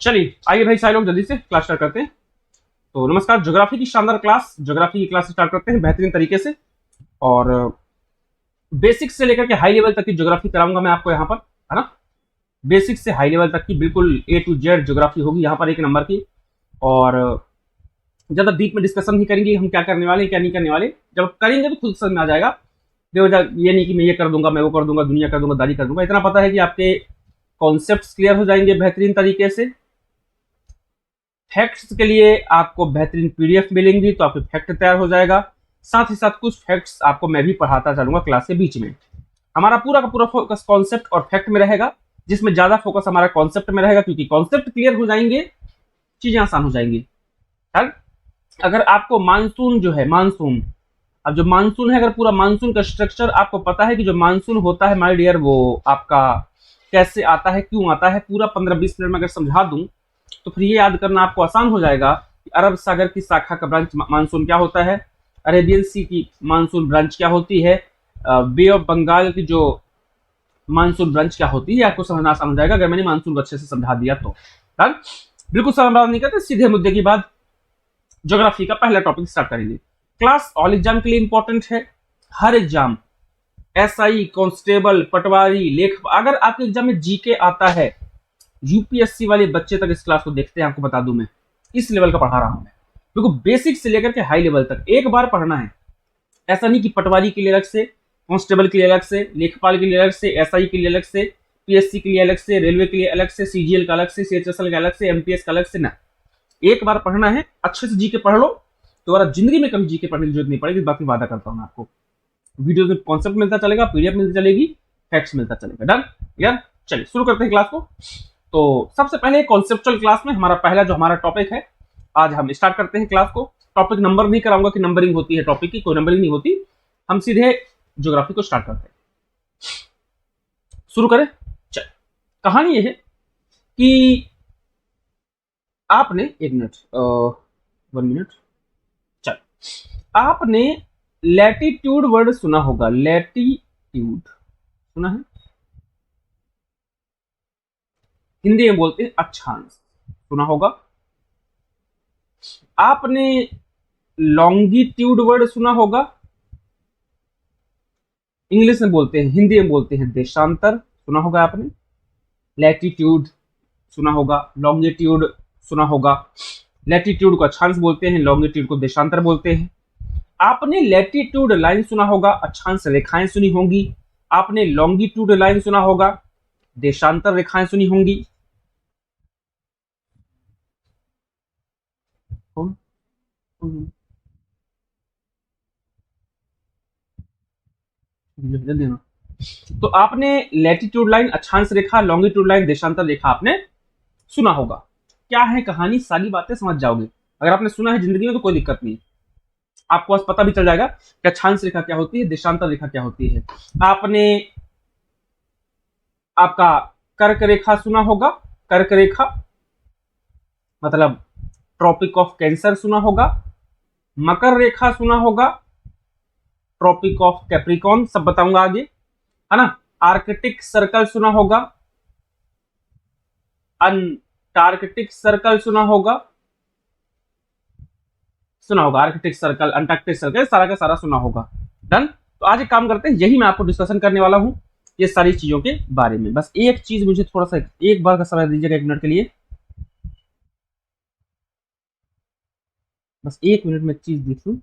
चलिए आइए भाई सारे लोग जल्दी से क्लास स्टार्ट करते हैं। तो नमस्कार, ज्योग्राफी की शानदार क्लास, ज्योग्राफी की क्लास स्टार्ट करते हैं बेहतरीन तरीके से। और बेसिक से लेकर के हाई लेवल तक की ज्योग्राफी कराऊंगा मैं आपको यहाँ पर, है ना। बेसिक से हाई लेवल तक की बिल्कुल ए टू जेड ज्योग्राफी होगी यहाँ पर, एक नंबर की। और ज्यादा डीप में डिस्कशन नहीं करेंगे हम क्या करने वाले क्या नहीं करने वाले, जब करेंगे तो खुद समझ में आ जाएगा। बेवजह ये नहीं कि मैं ये कर दूंगा, मैं वो कर दूंगा, दुनिया कर दूंगा, दारी कर दूंगा। इतना पता है कि आपके कॉन्सेप्ट क्लियर हो जाएंगे बेहतरीन तरीके से। फैक्ट्स के लिए आपको बेहतरीन पीडीएफ मिलेंगी, तो आपके फैक्ट तैयार हो जाएगा। साथ ही साथ कुछ फैक्ट्स आपको मैं भी पढ़ाता चलूंगा क्लास के बीच में। हमारा पूरा का पूरा फोकस कॉन्सेप्ट और फैक्ट में रहेगा, जिसमें ज्यादा फोकस हमारा कॉन्सेप्ट में रहेगा, क्योंकि कॉन्सेप्ट क्लियर हो जाएंगे चीजें आसान हो जाएंगी। अगर आपको मानसून जो है, मानसून, अब जो मानसून है, अगर पूरा मानसून का स्ट्रक्चर आपको पता है कि जो मानसून होता है माय डियर, वो आपका कैसे आता है, क्यों आता है, पूरा 15-20 मिनट में अगर समझा दूं तो फिर ये याद करना आपको आसान हो जाएगा कि अरब सागर की शाखा का ब्रांच मानसून क्या होता है, अरेबियन सी की मानसून ब्रांच क्या होती है, बे ऑफ बंगाल की जो मानसून ब्रांच क्या होती है, आपको समझना आसान हो जाएगा अगर मैंने मानसून को अच्छे से समझा दिया तो। बिल्कुल समझ नहीं करते, सीधे मुद्दे की बात, ज्योग्राफी का पहला टॉपिक स्टार्ट करेंगे। क्लास ऑल एग्जाम के लिए इंपॉर्टेंट है, हर एग्जाम, एसआई, कांस्टेबल, पटवारी, लेख, अगर आपके एग्जाम में जीके आता है, यूपीएससी वाले बच्चे तक इस क्लास को देखते हैं। आपको बता दूं मैं इस लेवल का पढ़ा रहा हूं मैं, क्योंकि बेसिक से लेकर के हाई लेवल तक एक बार पढ़ना है। ऐसा नहीं कि पटवारी के लिए अलग से, कांस्टेबल के लिए अलग से, लेखपाल के लिए अलग से, एसआई के लिए अलग से, पीएससी के लिए अलग से, रेलवे के लिए अलग से, सीजीएल का अलग से, सीएचएसएल का अलग से, एमटीएस का अलग से, ना। एक बार पढ़ना है, अच्छे से जीके पढ़ लो, दोबारा जिंदगी में कभी जीके पढ़ने की जरूरत नहीं पड़ेगी। बाकी वादा करता हूं मैं आपको, वीडियो में कॉन्सेप्ट मिलता चलेगा, पीडीएफ मिलती चलेगी, फैक्ट्स मिलता चलेगा। डन यार, चलिए शुरू करते हैं क्लास को। तो सबसे पहले कॉन्सेप्चुअल क्लास में हमारा पहला जो हमारा टॉपिक है, आज हम स्टार्ट करते हैं क्लास को। टॉपिक नंबर नहीं कराऊंगा कि नंबरिंग होती है टॉपिक की, कोई नंबरिंग नहीं होती, हम सीधे ज्योग्राफी को स्टार्ट करते हैं। शुरू करें, चल। कहानी यह है कि आपने, एक मिनट, 1 मिनट, चल। आपने लैटिट्यूड वर्ड सुना होगा, लैटिट्यूड सुना है, हिंदी में बोलते हैं अक्षांश, सुना होगा। आपने लॉन्गिट्यूड वर्ड सुना होगा, इंग्लिश में बोलते हैं, हिंदी में बोलते हैं देशांतर, सुना होगा आपने। लैटिट्यूड सुना होगा, लॉन्गिट्यूड सुना होगा। लैटिट्यूड को अक्षांश बोलते हैं, लॉन्गिट्यूड को देशांतर बोलते हैं। आपने लैटिट्यूड लाइन सुना होगा, अक्षांश रेखाएं सुनी होंगी। आपने लॉन्गिट्यूड लाइन सुना होगा, देशांतर रेखाएं सुनी होंगी। तो आपने लैटिट्यूड लाइन, अक्षांश रेखा, लॉन्गिट्यूड लाइन, देशांतर रेखा आपने सुना होगा। क्या है कहानी, सारी बातें समझ जाओगे। अगर आपने सुना है जिंदगी में तो कोई दिक्कत नहीं, आपको बस पता भी चल जाएगा कि अक्षांश रेखा क्या होती है, देशांतर रेखा क्या होती है। आपने आपका कर्क रेखा सुना होगा, कर्क रेखा मतलब ट्रॉपिक ऑफ कैंसर सुना होगा। मकर रेखा सुना होगा, ट्रॉपिक ऑफ कैप्रिकॉन, सब बताऊंगा आगे, है ना। आर्कटिक सर्कल सुना होगा, अंटार्कटिक सर्कल सुना होगा, आर्कटिक सर्कल, अंटार्कटिक सर्कल, सारा का सारा सुना होगा। डन। तो आज एक काम करते हैं, यही मैं आपको डिस्कशन करने वाला हूं, ये सारी चीजों के बारे में। बस एक चीज मुझे थोड़ा सा एक बार का समय दीजिएगा, 1 मिनट के लिए, बस 1 मिनट में चीज देख लूं।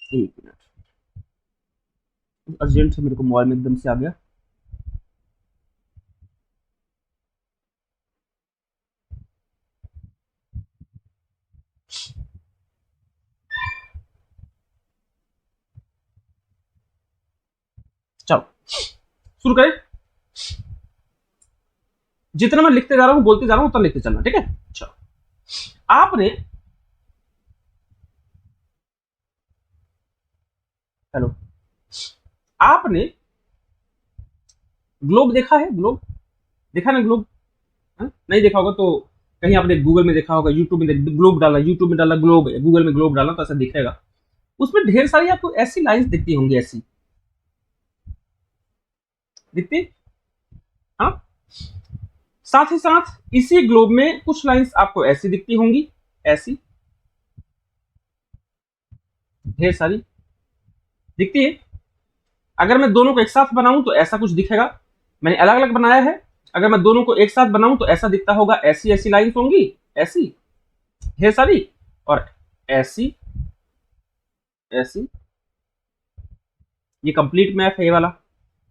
एक मिनट, अर्जेंट से मेरे को मोबाइल में एकदम से आ गया। चलो शुरू करें। जितना मैं लिखते जा रहा हूं, बोलते जा रहा हूं, उतना लिखते चलना, ठीक है। चलो, आपने, हेलो, आपने ग्लोब देखा है, ग्लोब देखा ना, ग्लोब, नहीं देखा होगा तो कहीं आपने गूगल में देखा होगा, यूट्यूब में ग्लोब डाला, यूट्यूब में डाला ग्लोब, गूगल में ग्लोब डाला तो ऐसा दिखेगा। उसमें ढेर सारी आपको ऐसी लाइंस दिखती होंगी, ऐसी दिखती, हाँ। साथ ही साथ इसी ग्लोब में कुछ लाइंस आपको ऐसी दिखती होंगी, ऐसी ढेर सारी दिखती है। अगर मैं दोनों को एक साथ बनाऊं तो ऐसा कुछ दिखेगा, मैंने अलग अलग बनाया है। अगर मैं दोनों को एक साथ बनाऊं तो ऐसा दिखता होगा, ऐसी ऐसी लाइंस होंगी, ऐसी ढेर सारी, और ऐसी ऐसी। ये कंप्लीट मैप है ये वाला।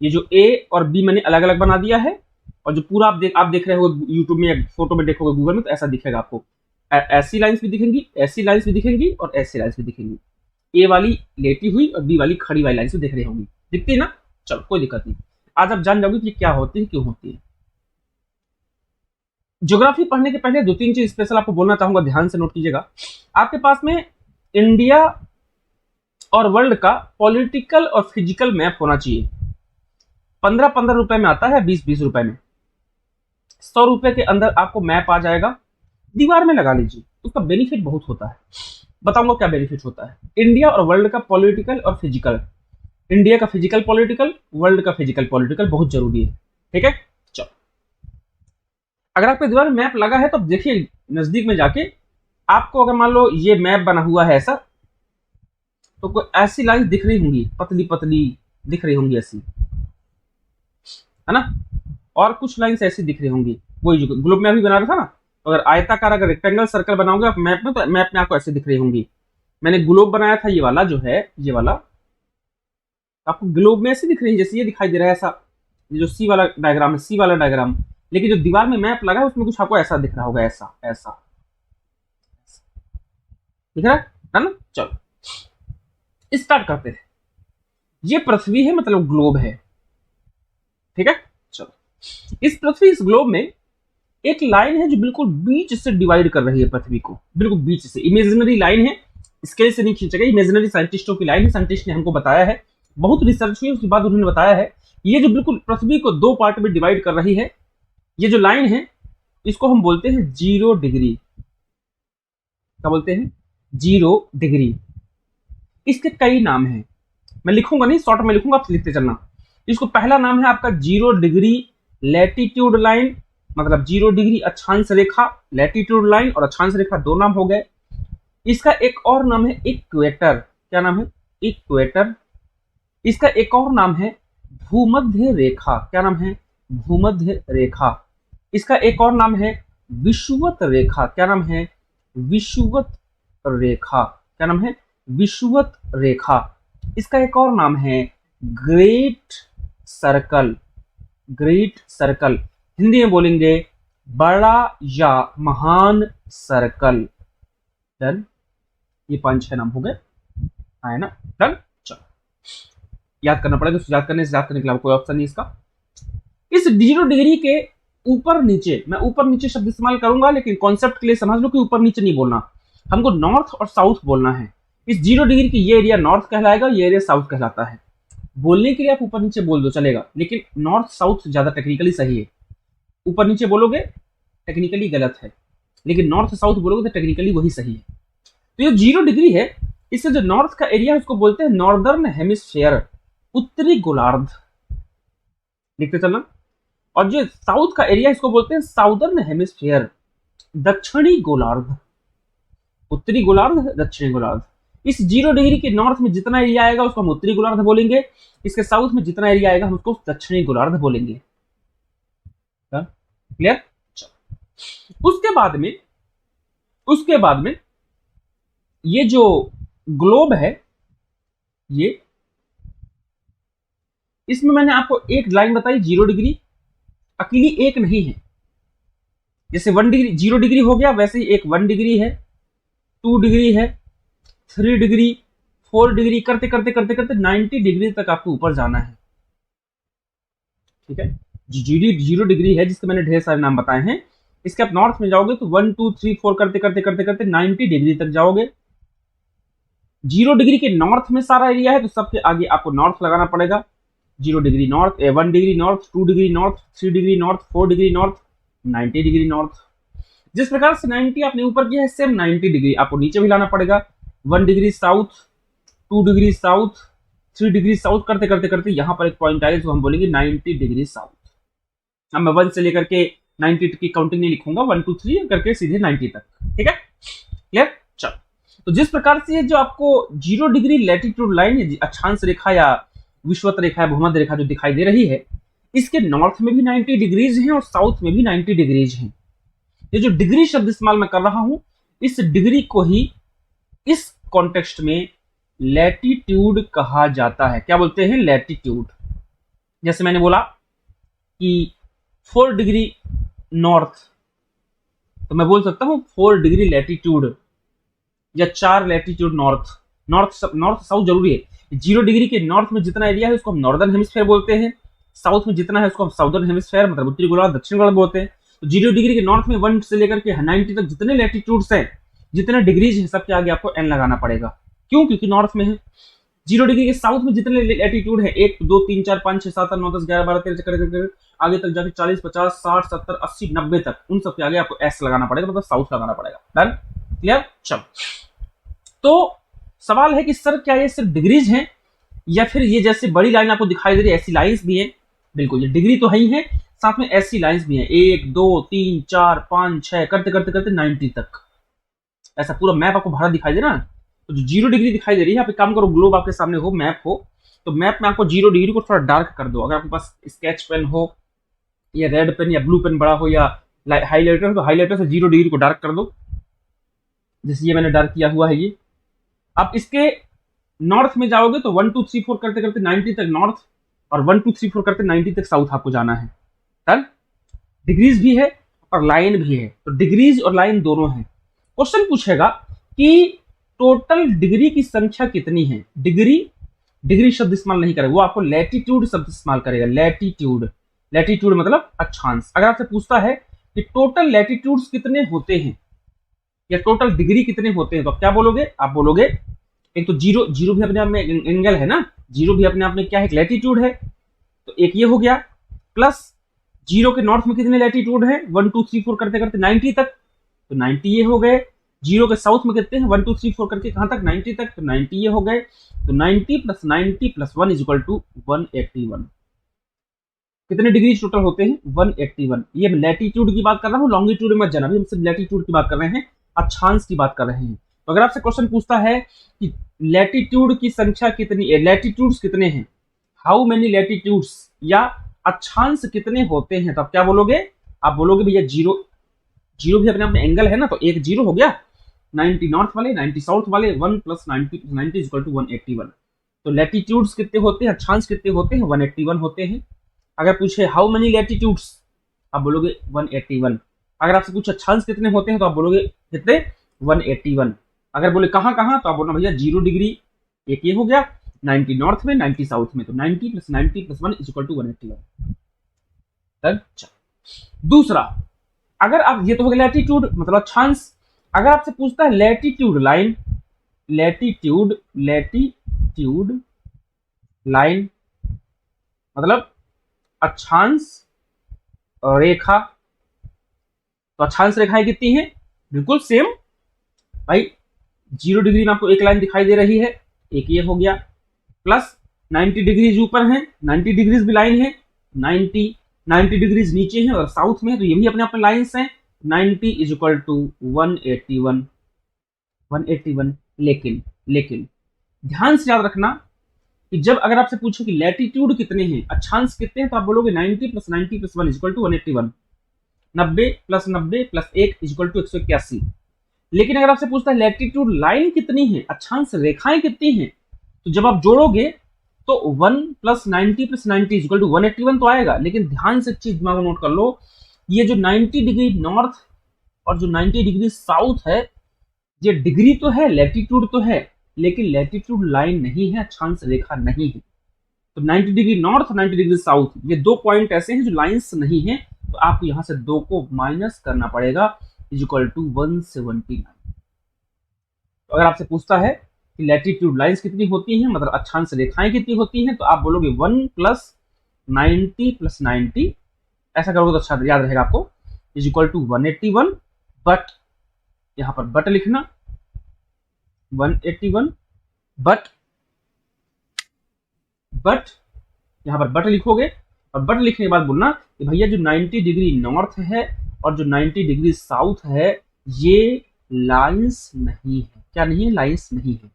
ये जो ए और बी मैंने अलग अलग बना दिया है, और जो पूरा आप देख रहे हो यूट्यूब में या फोटो में देखोगे गूगल में, तो ऐसा दिखेगा आपको। ऐसी लाइंस भी दिखेंगी, ऐसी लाइंस भी दिखेंगी, और ऐसी लाइंस भी दिखेंगी। ए वाली लेटी हुई और बी वाली खड़ी वाली लाइंस भी दिख रही होंगी, दिखती है ना। चलो कोई दिक्कत नहीं, आज आप जान जाओगे कि क्या होती है, क्यों होती है। ज्योग्राफी पढ़ने के पहले 2-3 चीज स्पेशल आपको बोलना चाहूंगा, ध्यान से नोट कीजिएगा। आपके पास में इंडिया और वर्ल्ड का पॉलिटिकल और फिजिकल मैप होना चाहिए। 15-15 रुपए में आता है, 20-20 रुपए में। 100 रुपए के अंदर आपको मैप आ जाएगा, दीवार में लगा लीजिए। उसका बेनिफिट बहुत होता है, बताऊंगा क्या बेनिफिट होता है। इंडिया और वर्ल्ड का पॉलिटिकल और फिजिकल, इंडिया का फिजिकल पॉलिटिकल, वर्ल्ड का फिजिकल पॉलिटिकल बहुत जरूरी है, ठीक है। चलो, अगर आपके दीवार में मैप लगा है तो देखिए नजदीक में जाके, आपको अगर मान लो ये मैप बना हुआ है ऐसा, तो कोई ऐसी लाइन दिख रही होंगी, पतली पतली दिख रही होंगी ऐसी, है ना। और कुछ लाइंस ऐसी दिख रही होंगी, वही जो ग्लोब में अभी बना रहा था ना। तो अगर आयताकार, अगर रेक्टेंगल सर्कल बनाओगे आप मैप में, तो मैप में आपको ऐसे दिख रही होंगी। मैंने ग्लोब बनाया था ये वाला जो है, ये वाला आपको ग्लोब में ऐसे दिख रही है, जैसे ये दिखाई दे रहा है ऐसा, ये जो सी वाला डायग्राम है, सी वाला डायग्राम। लेकिन जो दीवार में मैप लगा है उसमें कुछ आपको ऐसा दिख रहा होगा, ऐसा ऐसा दिख रहा है ना। चलो स्टार्ट करते हैं। ये पृथ्वी है, मतलब ग्लोब है, ठीक है। चलो, इस पृथ्वी, इस ग्लोब में एक लाइन है जो बिल्कुल बीच से डिवाइड कर रही है पृथ्वी को, बिल्कुल बीच से। इमेजिनरी लाइन है, स्केल से नहीं खींचेगा, इमेजिनरी साइंटिस्टों की लाइन है, साइंटिस्ट ने हमको बताया है, बहुत रिसर्च हुई उसके बाद उन्होंने बताया है। ये जो बिल्कुल पृथ्वी को 2 पार्ट में डिवाइड कर रही है, ये जो लाइन है, इसको हम बोलते हैं 0 डिग्री। क्या बोलते हैं? 0 डिग्री। इसके कई नाम हैं, मैं लिखूंगा नहीं, शॉर्ट में लिखूंगा, आप लिखते चलना। इसको पहला नाम है आपका 0 डिग्री लैटिट्यूड लाइन, मतलब 0 डिग्री अक्षांश रेखा। लैटिट्यूड लाइन और अक्षांश रेखा 2 नाम हो गए। इसका एक और नाम है इक्वेटर। क्या नाम है? इक्वेटर। इसका एक और नाम है भूमध्य रेखा। क्या नाम है? भूमध्य रेखा। इसका एक और नाम है विषुवत रेखा। क्या नाम है? विषुवत रेखा। क्या नाम है? विषुवत रेखा। इसका एक और नाम है great circle. Great circle, Hindi में बोलेंगे बड़ा या महान सर्कल। डन, ये 5-6 नाम हो गए, है ना। डन, चलो याद करना पड़ेगा, तो याद करने के अलावा कोई ऑप्शन नहीं इसका। इस 0 डिग्री के ऊपर नीचे, मैं ऊपर नीचे शब्द इस्तेमाल करूंगा, लेकिन कॉन्सेप्ट के लिए समझ लो कि ऊपर नीचे नहीं बोलना, हमको नॉर्थ और साउथ बोलना है। इस 0 डिग्री की ये एरिया नॉर्थ कहलाएगा, ये एरिया साउथ कहलाता है। बोलने के लिए आप ऊपर नीचे बोल दो चलेगा, लेकिन नॉर्थ साउथ ज्यादा टेक्निकली सही है। ऊपर नीचे बोलोगे टेक्निकली गलत है, लेकिन नॉर्थ साउथ बोलोगे तो टेक्निकली वही सही है। तो ये 0 डिग्री है, इससे जो नॉर्थ का एरिया है उसको बोलते हैं नॉर्दर्न हेमिस्फीयर, उत्तरी गोलार्ध। लिखते चलना। और जो साउथ का एरिया इसको बोलते हैं साउदर्न हेमिस्फीयर, दक्षिणी गोलार्ध। उत्तरी गोलार्ध, दक्षिणी गोलार्ध। इस 0 डिग्री के नॉर्थ में जितना एरिया आएगा उसको हम उत्तरी गोलार्ध बोलेंगे, इसके साउथ में जितना एरिया आएगा हम उसको दक्षिणी गोलार्ध बोलेंगे। क्लियर? उसके बाद में ये जो ग्लोब है, ये इसमें मैंने आपको एक लाइन बताई 0 डिग्री, अकेली एक नहीं है। जैसे 1 डिग्री 0 डिग्री हो गया, वैसे ही एक 1 डिग्री है, 2 डिग्री है, 3 डिग्री, 4 डिग्री, करते करते करते करते 90 डिग्री तक आपको ऊपर जाना है। ठीक है, 0 डिग्री है जिसके मैंने ढेर सारे नाम बताए हैं। इसके आप नॉर्थ में जाओगे तो 1 2 3 4 करते करते करते करते 90 डिग्री तक जाओगे। 0 डिग्री के नॉर्थ में सारा एरिया है, तो सबके आगे आपको नॉर्थ लगाना पड़ेगा। 0 degree north, 1 degree north, 2 degree north, 3 degree north, 4 degree north, 90 degree north. जिस प्रकार से 90 आपने ऊपर किया है, सेम 90 डिग्री आपको नीचे भी लाना पड़ेगा। 1 degree south, 2 degree south, 3 degree south करते करते करते यहाँ पर एक पॉइंट आएगा जो हम बोलेंगे 90 डिग्री साउथ। अब मैं 1 से लेकर के 90 की काउंटिंग नहीं लिखूंगा, 1 2 3 करके सीधे 90 तक, ठीक है, क्लियर। चलो, तो जिस प्रकार से जो आपको 0 डिग्री लैटिट्यूड लाइन, अक्षांश रेखा या विषुवत रेखा या भूमध्य रेखा जो दिखाई दे रही है, इसके नॉर्थ में भी 90 डिग्रीज हैं और साउथ में भी 90 डिग्रीज हैं। ये जो डिग्री शब्द इस्तेमाल मैं कर रहा हूं, इस डिग्री को ही इस कॉन्टेक्स्ट में लैटिट्यूड कहा जाता है। क्या बोलते हैं? लैटिट्यूड। जैसे मैंने बोला कि 4 डिग्री नॉर्थ, तो मैं बोल सकता हूं 4 डिग्री लैटिट्यूड या 4 लैटिट्यूड नॉर्थ। नॉर्थ साउथ जरूरी है। 0 डिग्री के नॉर्थ में जितना एरिया है उसको हम नॉर्दर्न हेमिस्फीयर बोलते हैं, साउथ में जितना है उसको हम साउदर्न हेमिस्फीयर मतलब उत्तरी गोलार्ध दक्षिण गोलार्ध बोलते हैं। तो 0 डिग्री के नॉर्थ में 1 से लेकर के 90 तक जितने लैटिट्यूड्स हैं, जितने डिग्रीज हैं, सबके आगे आपको n लगाना पड़ेगा। क्यों? क्योंकि नॉर्थ में है। 0 डिग्री के साउथ में जितने लैटिट्यूड है, 1 2 3 4 5 6 7 8 9 10 11 12 13 चक्कर आगे तक जाके 40 50 60 70 80 90 तक, उन सबके आगे आपको s लगाना पड़ेगा, मतलब साउथ लगाना पड़ेगा। Done, clear. चलो, तो सवाल है कि सर क्या ये सिर्फ डिग्रीज हैं या फिर ये जैसे बड़ी लाइन आपको दिखाई दे रही है ऐसी लाइंस भी हैं? बिल्कुल, ये डिग्री तो है ही है, साथ में ऐसी लाइंस भी हैं, 1 2 3 4 5 6 करते करते करते 90 तक। ऐसा पूरा मैप आपको भारत दिखाई दे रहा है। तो जो 0 डिग्री दिखाई दे रही है, आप एक काम करो, ग्लोब आपके सामने हो, मैप हो, तो मैप में आपको 0 डिग्री को थोड़ा डार्क कर दो। अगर आपके पास स्केच पेन हो या रेड पेन या ब्लू पेन बड़ा हो या हाईलाइटर हो, तो हाईलाइटर से 0 डिग्री को डार्क कर दो, जैसे ये मैंने डार्क किया हुआ है ये। अब इसके नॉर्थ में जाओगे तो 1 2 3 4 करते करते 90 तक नॉर्थ और 1 2 3 4 करते 90 तक साउथ आपको जाना है। डन, डिग्रीज भी है और लाइन भी है, तो डिग्रीज और लाइन दोनों है। क्वेश्चन पूछेगा कि टोटल डिग्री की संख्या कितनी है। डिग्री शब्द इस्तेमाल नहीं करेगा, वो आपको लैटिट्यूड शब्द इस्तेमाल करेगा। लैटिट्यूड मतलब अक्षांश। अगर आपसे पूछता है कि टोटल लैटिट्यूड्स कितने होते हैं या टोटल डिग्री कितने होते हैं, तो आप क्या बोलोगे? आप बोलोगे एक तो जीरो भी अपने आप में एंगल है ना, 0 भी अपने आप में क्या है? लैटिट्यूड है। तो एक ये हो गया, प्लस 0 के नॉर्थ में कितने लैटिट्यूड है? 1 2 3 4 करते करते 90 तक, तो 90 ये हो गए। 0 के साउथ में कितने हैं? 1 2 3 4 करके कहां तक? 90 तक, तो 90 ये हो गए। तो 90 + 90 + 1 = 181। कितने डिग्री टोटल होते हैं? 181। ये लैटिट्यूड की बात कर रहा हूं, लॉन्गिट्यूड में मत जाना, अभी हम सिर्फ लैटिट्यूड की बात कर रहे हैं, अक्षांश की बात कर रहे हैं। तो अगर आपसे क्वेश्चन पूछता है कि लैटिट्यूड की संख्या कितनी है, लैटिट्यूड्स कितने हैं, हाउ मेनी लैटिट्यूड्स, या अक्षांश कितने होते हैं, तो आप क्या बोलोगे? आप बोलोगे भैया 0 भी अपने आप में एंगल है ना, तो एक 0 हो गया, 90 नॉर्थ वाले 90 साउथ वाले, 1 + 90 + 90 = 181। तो लैटिट्यूड्स कितने होते हैं, अक्षांश कितने होते हैं? 181 होते हैं। अगर पूछे हाउ मेनी लैटिट्यूड्स, आप बोलोगे 181। अगर आपसे पूछे अक्षांश कितने होते हैं, तो आप बोलोगे कितने? 181। अगर बोले कहां कहां, तो आप बोलना भैया 0 डिग्री, एक ये हो गया, 90 नॉर्थ में 90 साउथ में, तो 90 + 90 + 1 = 181। अच्छा, दूसरा, अगर आप, ये तो हो गया लैटिट्यूड मतलब अक्षांश। अगर आपसे पूछता है लैटिट्यूड लाइन, लैटिट्यूड लाइन मतलब अक्षांश रेखा, तो अक्षांश रेखाएं कितनी हैं? बिल्कुल सेम भाई, 0 डिग्री में आपको एक लाइन दिखाई दे रही है, एक ये हो गया, प्लस 90 डिग्रीज ऊपर है, 90 डिग्रीज भी लाइन है, 90 डिग्रीज नीचे है और साउथ में है, तो ये भी अपने आप में लाइन्स हैं। 90 = 181। लेकिन ध्यान से याद रखना कि जब अगर आपसे पूछे कि लैटिट्यूड कितने हैं, अक्षांश कितने हैं, तो आप बोलोगे 90 + 90 + 1 = 181। 90 + 90 + 1 = 181। लेकिन अगर आपसे पूछता है लैटिट्यूड लाइन कितनी है, अक्षांश रेखाएं कितनी हैं, तो जब आप जोड़ोगे तो 1 + 90 + 90 = 181 तो आएगा। लेकिन ध्यान से एक चीज दिमाग में नोट कर लो, ये जो 90 डिग्री नॉर्थ और जो 90 डिग्री साउथ है, ये डिग्री तो है, लैटिट्यूड तो है, लेकिन लैटिट्यूड लाइन नहीं है, अक्षांश रेखा नहीं है। तो 90 डिग्री नॉर्थ, 90 डिग्री साउथ, ये दो पॉइंट ऐसे हैं जो लाइंस नहीं है, तो आपको यहां से 2 को माइनस करना पड़ेगा, = 179। तो अगर आपसे पूछता है कि लैटिट्यूड लाइंस कितनी होती हैं, मतलब अक्षांश रेखाएं कितनी होती हैं, तो आप बोलोगे 1 + 90 + 90, ऐसा करोगे तो अच्छा याद रहेगा आपको, = 181। बट, यहां पर बट लिखना 181, बट यहां पर बट लिखोगे और बट लिखने के बाद बोलना कि भैया जो 90 डिग्री नॉर्थ है और जो 90 डिग्री साउथ है ये लाइंस नहीं है। क्या नहीं है? लाइंस नहीं है।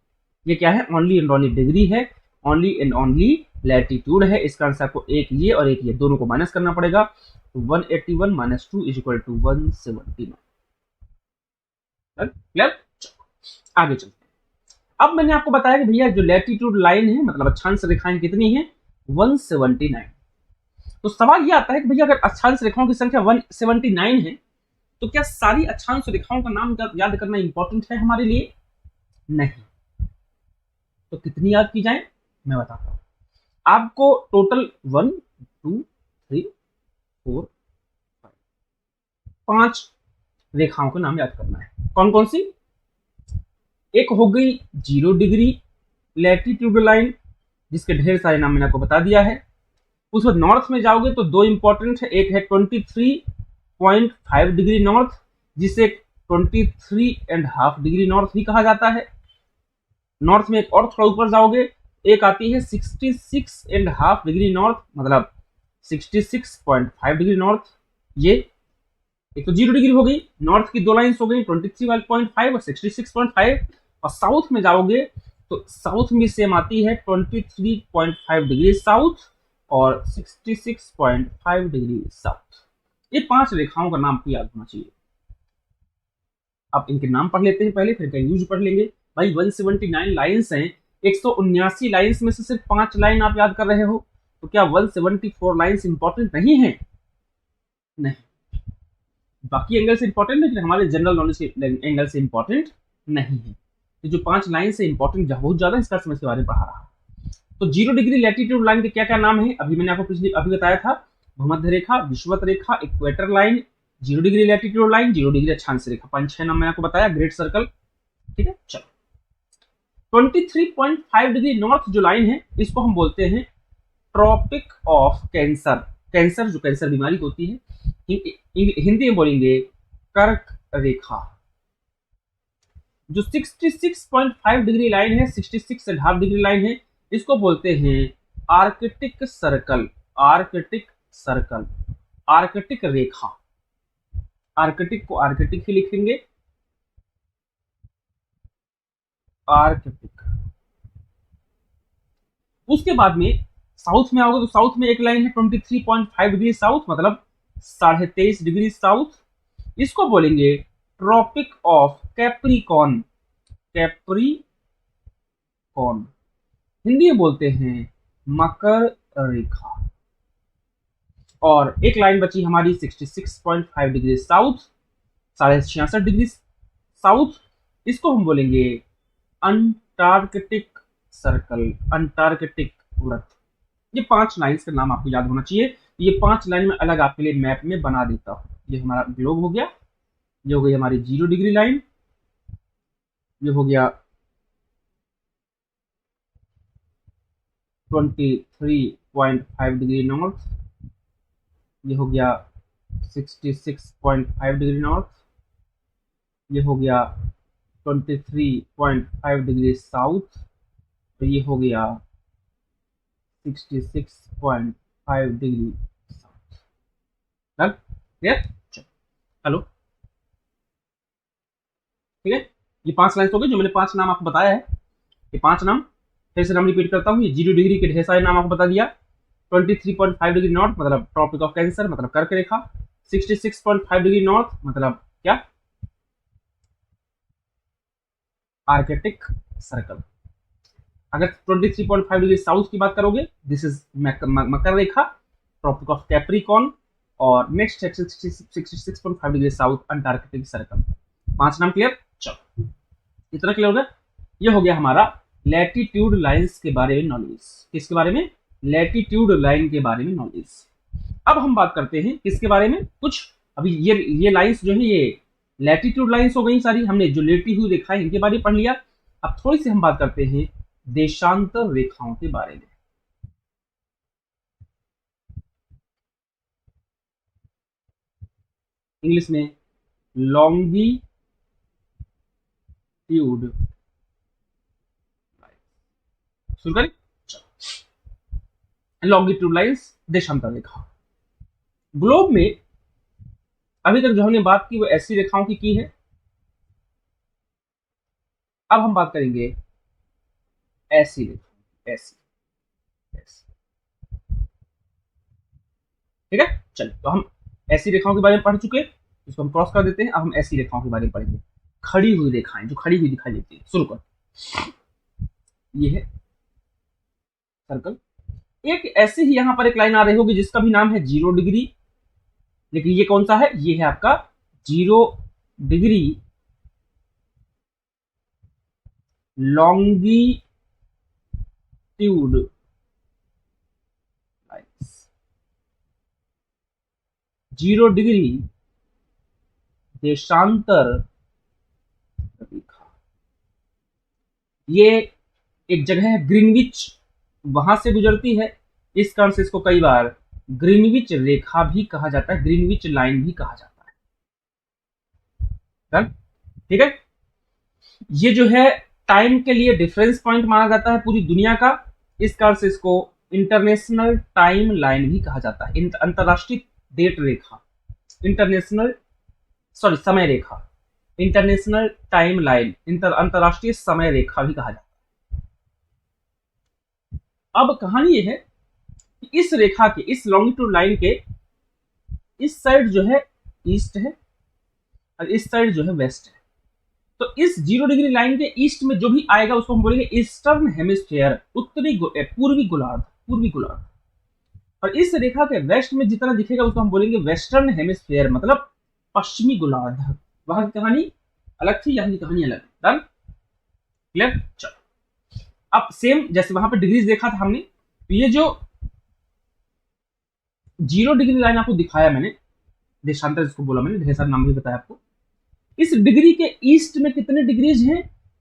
ये क्या है? ओनली एंड ओनली डिग्री है, ओनली एंड ओनली लैटिट्यूड है। इसका आंसर आपको एक ये और एक ये दोनों को माइनस करना पड़ेगा। तो 181 minus 2 is equal to 179। Clear? आगे चलते हैं। अब मैंने आपको बताया कि भैया जो लैटिट्यूड लाइन है मतलब अक्षांश रेखाएं कितनी है? 179। तो सवाल ये आता है कि भैया अगर अक्षांश रेखाओं की संख्या 179 है तो क्या सारी अक्षांश रेखाओं का नाम याद करना इंपॉर्टेंट है हमारे लिए? नहीं। तो कितनी याद की जाए मैं बताता हूं आपको। टोटल 1 2 3 4 5 रेखाओं का नाम याद करना है। कौन कौन सी? एक हो गई 0 डिग्री लैटिट्यूड लाइन जिसके ढेर सारे नाम मैंने आपको बता दिया है। उस बाद नॉर्थ में जाओगे तो दो इंपॉर्टेंट है, एक है 23.5 डिग्री नॉर्थ जिसे 23.5 डिग्री नॉर्थ भी कहा जाता है। नॉर्थ में एक और थोड़ा ऊपर जाओगे, एक आती है 66.5 डिग्री नॉर्थ मतलब 66.5 डिग्री नॉर्थ। ये एक तो 0 डिग्री हो गई, नॉर्थ की दो लाइन्स हो गई 23.5 और 66.5। और साउथ में जाओगे तो साउथ में सेम आती है 23.5 डिग्री साउथ और 66.5 डिग्री साउथ। ये 5 रेखाओं का नाम आपको याद होना चाहिए। अब इनके नाम पढ़ लेते हैं पहले, फिर इनका यूज पढ़ लेंगे। भाई 179 लाइन्स हैं, 179 लाइन्स में से सिर्फ 5 लाइन आप याद कर रहे हो, तो क्या 174 लाइन्स इंपॉर्टेंट नहीं है? नहीं, बाकी एंगल से इंपॉर्टेंट है लेकिन हमारे जनरल नॉलेज के एंगल से इंपॉर्टेंट नहीं है। तो जो 5 लाइन से इंपॉर्टेंट बहुत ज्यादा इसका समझ के बारे में पढ़ा रहा। तो 0 डिग्री लैटिट्यूड लाइन के क्या क्या नाम है? अभी मैंने आपको अभी बताया था, भूमध्य रेखा, विषुवत रेखा, equator line, 0 degree latitude line, 0 degree अक्षांश रेखा। 5-6 नाम मैंने आपको बताया। ग्रेट सर्कल, ठीक है। चलो 23.5 डिग्री नॉर्थ जो लाइन है इसको हम बोलते हैं ट्रॉपिक ऑफ कैंसर। कैंसर जो कैंसर बीमारी होती है हिंदी में बोलेंगे कर्क रेखा। जो 66.5 डिग्री लाइन है, 66.5 डिग्री लाइन है, इसको बोलते हैं Arctic circle. Arctic circle, Arctic रेखा। आर्कटिक को आर्कटिक ही लिखेंगे, आर्कटिक। उसके बाद में साउथ में आओगे तो साउथ में एक लाइन है 23.5 डिग्री साउथ मतलब 23.5 डिग्री साउथ। इसको बोलेंगे tropic of Capricorn. Capricorn Hindi में बोलते हैं मकर रेखा। और एक लाइन बची हमारी 66.5 डिग्री साउथ, 66.5 डिग्री साउथ। इसको हम बोलेंगे अंटार्कटिक सर्कल, अंटार्कटिक व्रत। ये 5 लाइन्स का नाम आपको याद होना चाहिए। ये 5 लाइन में अलग आपके लिए मैप में बना देता हूं। ये हमारा ग्लोब हो गया, ये हो गई हमारी 0 डिग्री लाइन, ये हो गया 23.5 डिग्री नॉर्थ, ये हो गया 66.5 डिग्री नॉर्थ, ये हो गया 23.5 डिग्री साउथ, तो ये हो गया 66.5 डिग्री साउथ। क्लियर? हेलो, ठीक है। ये 5 लाइन हो गई जो मैंने 5 नाम आपको बताया है। ये 5 नाम फिर से नाम रिपीट करता हूँ। ये 0 डिग्री के ढेर सारे नाम आपको बता दिया। 23.5 डिग्री नॉर्थ मतलब ट्रॉपिक ऑफ कैंसर मतलब कर्क रेखा। 66.5 डिग्री नॉर्थ मतलब क्या? Arctic circle. अगर 23.5 डिग्री साउथ की बात करोगे दिस इज मकर रेखा, ट्रॉपिक ऑफ कैप्रिकॉन। और next 66.5 degree south Antarctic circle. 5 नाम क्लियर? चलो इतना क्लियर हो गया। ये हो गया हमारा लैटिट्यूड लाइंस के बारे में नॉलेज। किसके बारे में? लैटिट्यूड लाइन के बारे में नॉलेज। अब हम बात करते हैं किसके बारे में? कुछ अभी ये लाइंस जो है ये लैटिट्यूड लाइंस हो गई सारी, हमने जो लेटी हुई रेखा है इनके बारे में पढ़ लिया। अब थोड़ी सी हम बात करते हैं देशांतर रेखाओं के बारे में। इंग्लिश में लॉन्गिट्यूड, शुरू करें, लॉन्गिट्यूड लाइन्स देशांतर रेखा। ग्लोब में अभी तक जो हमने बात की वो ऐसी रेखाओं की है। अब हम बात करेंगे ऐसी रेखा, ऐसी ऐसी, ठीक है। चलिए, तो हम ऐसी रेखाओं के बारे में पढ़ चुके, इसको हम क्रॉस कर देते हैं। अब हम ऐसी रेखाओं के बारे में पढ़ेंगे, खड़ी हुई रेखाएं जो खड़ी हुई दिखाई देती है। शुरू कर, ये है सर्कल। एक ऐसी ही यहां पर एक लाइन आ रही होगी जिसका भी नाम है 0 डिग्री, लेकिन ये कौन सा है, ये है आपका 0 डिग्री लॉन्गिट्यूड लाइन्स, 0 डिग्री देशांतर रेखा। ये एक जगह है ग्रीनविच, वहां से गुजरती है, इस कारण से इसको कई बार ग्रीनविच रेखा भी कहा जाता है, ग्रीनविच लाइन भी कहा जाता है। ठीक है, ये जो है टाइम के लिए डिफरेंस पॉइंट माना जाता है पूरी दुनिया का, इस कारण से इसको इंटरनेशनल टाइम लाइन भी कहा जाता है, अंतरराष्ट्रीय डेट रेखा, इंटरनेशनल सॉरी समय रेखा, इंटरनेशनल टाइम लाइन, अंतरराष्ट्रीय समय रेखा भी कहा जाता है। अब कहानी ये है कि इस रेखा के, इस लॉन्गिट्यूड लाइन के इस साइड जो है ईस्ट है और इस साइड जो है वेस्ट है। तो इस 0 डिग्री लाइन के ईस्ट में जो भी आएगा उसको हम बोलेंगे ईस्टर्न हेमिस्फीयर, पूर्वी गोलार्ध, पूर्वी गोलार्ध। और इस रेखा के वेस्ट में जितना दिखेगा उसको हम बोलेंगे वेस्टर्न हेमिस्फीयर, मतलब पश्चिमी गोलार्ध। वहां की कहानी अलग थी, यहाँ की कहानी अलग। Done, clear. चलो, अब सेम जैसे वहां पे डिग्रीज देखा था हमने, तो ये जो 0 डिग्री लाइन आपको दिखाया मैंने, देशांतर जिसको बोला मैंने, ढेर सारा नाम भी बताया आपको। इस डिग्री के ईस्ट में कितने डिग्रीज हैं,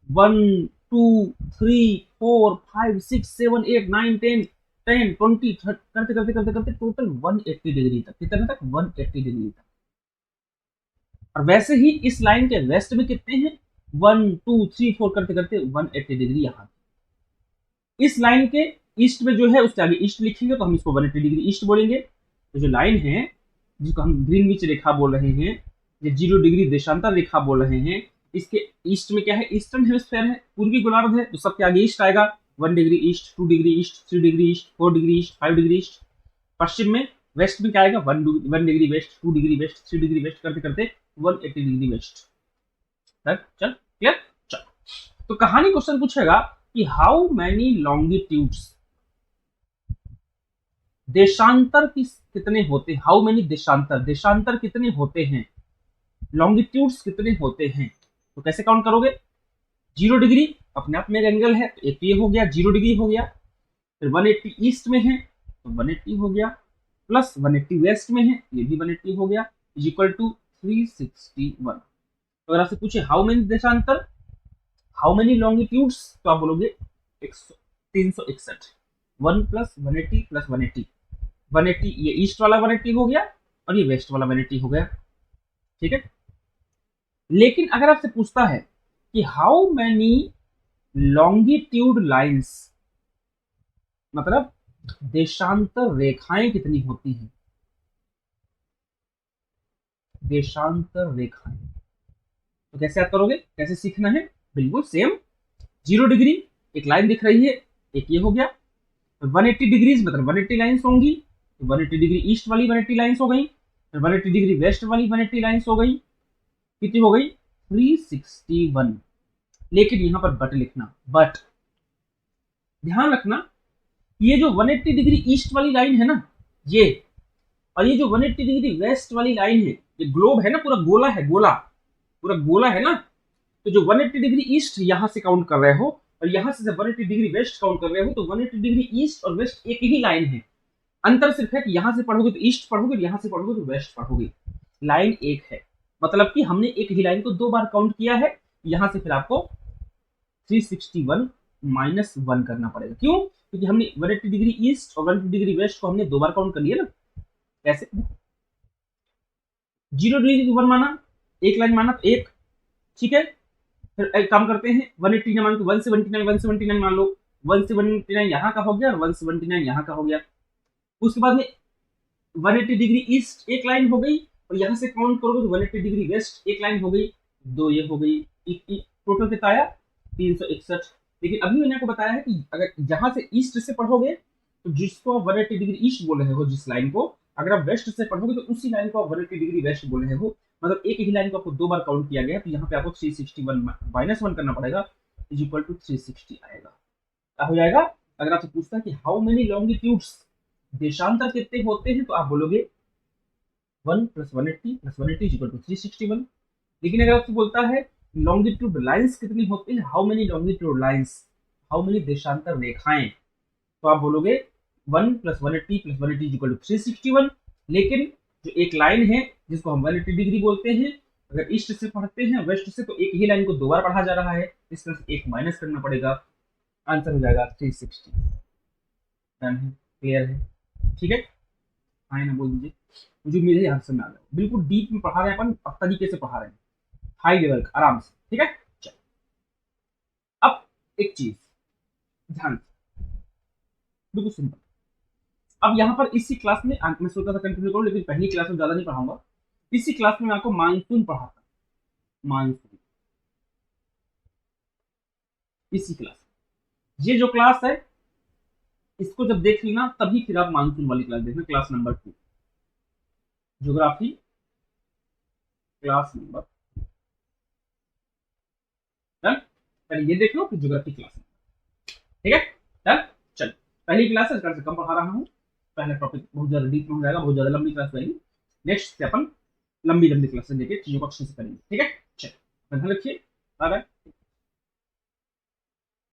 1 2 3 4 5 6 7 8 9 10 10 20 करते करते करते करते टोटल 180 डिग्री तक, कितने तक, 180 डिग्री तक। और वैसे ही इस लाइन के वेस्ट में कितने हैं, 1 2 3 4 करते करते 180 डिग्री यहां। इस लाइन के ईस्ट में जो है उसके आगे ईस्ट लिखेंगे तो हम इसको 180 डिग्री ईस्ट बोलेंगे। तो जो लाइन है जिसको हम ग्रीनविच रेखा बोल रहे हैं, ये 0 डिग्री देशांतर रेखा बोल रहे हैं, इसके ईस्ट में क्या है, ईस्टर्न हेमिस्फीयर है, पूर्वी गोलार्ध है, तो सबके आगे ईस्ट आएगा, 1 degree east, 2 degree east, 3 degree east, 4 degree east, 5 degree east. पश्चिम में वेस्ट में क्या आएगा, 1 degree west, 2 degree west, 3 degree west करते करते 180 डिग्री वेस्ट। चल क्लियर। चल, तो कहानी क्वेश्चन पूछेगा कि हाउ मैनी लॉन्गिट्यूड्स, देशांतर कितने होते हैं, हाउ मेनी देशांतर, देशांतर कितने होते हैं, लॉन्गिट्यूड्स कितने होते हैं। तो कैसे काउंट करोगे, 0 डिग्री अपने आप में एंगल है, तो एक ये हो गया 0 डिग्री हो गया, फिर 180 ईस्ट में है तो 180 हो गया, प्लस 180 वेस्ट में है, ये भी 180 हो गया, इज इक्वल टू 361। तो अगर आपसे पूछे हाउ मेनी देशांतर, हाउ मेनी लॉन्गिट्यूड्स, तो आप बोलोगे 361, 1 प्लस 180 प्लस 180, 180 ये ईस्ट वाला 180 हो गया और ये वेस्ट वाला 180 हो गया। ठीक है, लेकिन अगर आपसे पूछता है कि हाउ मैनी लॉन्गिट्यूड लाइंस, मतलब देशांतर रेखाएं कितनी होती हैं, देशांतर रेखाएं, तो कैसे याद करोगे, कैसे सीखना है, बिल्कुल सेम। 0 डिग्री एक लाइन दिख रही है, एक ये हो गया, 180 डिग्रीज मतलब 180 लाइन्स होंगी, 180 डिग्री ईस्ट वाली 180 लाइन्स हो गई, 180 डिग्री वेस्ट वाली 180 लाइन्स हो गई, कितनी हो गई, 361। लेकिन यहां पर बट लिखना, बट ध्यान रखना ये जो 180 डिग्री ईस्ट वाली लाइन है ना ये, और ये जो 180 डिग्री वेस्ट वाली लाइन है, ये ग्लोब है ना, पूरा गोला है, गोला पूरा गोला है ना, तो जो 180 डिग्री ईस्ट यहां से काउंट कर रहे हो और यहां से 180 डिग्री वेस्ट काउंट कर रहे हो, तो 180 डिग्री ईस्ट और वेस्ट एक ही लाइन है, अंतर सिर्फ है कि यहां से पढ़ोगे तो ईस्ट पढ़ोगे, यहां से पढ़ोगे तो वेस्ट पढ़ोगे, लाइन एक है। मतलब कि हमने एक ही लाइन को 2 बार काउंट किया है, यहां से फिर आपको 361 माइनस 1 करना पड़ेगा। क्यों, क्योंकि हमने 180 डिग्री ईस्ट और 180 डिग्री वेस्ट को हमने 2 बार काउंट कर लिया ना। कैसे, 0 डिग्री को 1 माना, एक लाइन माना तो एक, ठीक है। फिर एक काम करते हैं, 180 मान के 179 मान लो, 179 यहाँ का हो गया और 179 यहाँ का हो गया। उसके बाद में 180 डिग्री ईस्ट एक लाइन हो गई, और यहाँ से काउंट करोगे तो 180 डिग्री वेस्ट एक लाइन हो गई, दो ये हो गई, टोटल कितना आया 361। लेकिन अभी मैंने आपको बताया है कि अगर जहां से ईस्ट से पढ़ोगे तो जिसको आप 180 डिग्री ईस्ट बोल रहे हो जिस लाइन को, अगर आप वेस्ट से पढ़ोगे तो उसी लाइन को आप 180 डिग्री वेस्ट बोल रहे हो, मतलब एक ही लाइन को आपको दो बार काउंट किया गया, तो यहाँ पे आपको 361 -1 करना पड़ेगा, इज इक्वल टू 360 आएगा। क्या हो जाएगा? अगर आपसे पूछता है कि हाउ मेनी लॉन्गिट्यूड्स, देशांतर कितने होते हैं, तो आप बोलोगे 1 + 180 + 180 इज इक्वल टू 361। लेकिन अगर आपसे बोलता है लॉन्गिट्यूड लाइंस कितनी होती है, how many longitude lines, how many देशांतर रेखाएं, तो आप बोलोगे 1 + 180 + 180 इज इक्वल टू 361। लेकिन जो एक लाइन है जिसको हम 180 डिग्री बोलते हैं, अगर ईस्ट से पढ़ते हैं वेस्ट से, तो एक ही लाइन को दो बार पढ़ा जा रहा है, इस तरह से एक माइनस करना पड़ेगा, आंसर हो जाएगा 360। डन है, क्लियर है, ठीक है। हाँ ना बोल दीजिए, मुझे उम्मीद है यहाँ से समझ आ गया, बिल्कुल डीप में पढ़ा रहे हैं अपन, अब तरीके से पढ़ा रहे हैं, हाई लेवल का आराम से, ठीक है। चल अब एक चीज ध्यान से, बिल्कुल सिंपल। अब यहाँ पर इसी क्लास में मैं सोचा था कंटिन्यू करूँ, लेकिन पहली क्लास में ज्यादा नहीं पढ़ाऊंगा, इसी क्लास में मैं आपको मानसून पढ़ाता, मानसून, इसी क्लास में। ये जो क्लास है इसको जब देख लेना तभी फिर आप मानसून वाली क्लास देखना, class number 2 geography, class number, done. पहले ये देख लो फिर ज्योग्राफी क्लास, ठीक है, डन। चल पहली क्लास है, से कम पढ़ा रहा हूँ, पहला टॉपिक बहुत ज्यादा डीप में हो जाएगा, बहुत ज्यादा लंबी क्लास रहेगी, नेक्स्ट से अपन लंबी लंबी क्लास लेके चीजों को अच्छे से करेंगे, ठीक है। चल ध्यान रखिए, बाय बाय।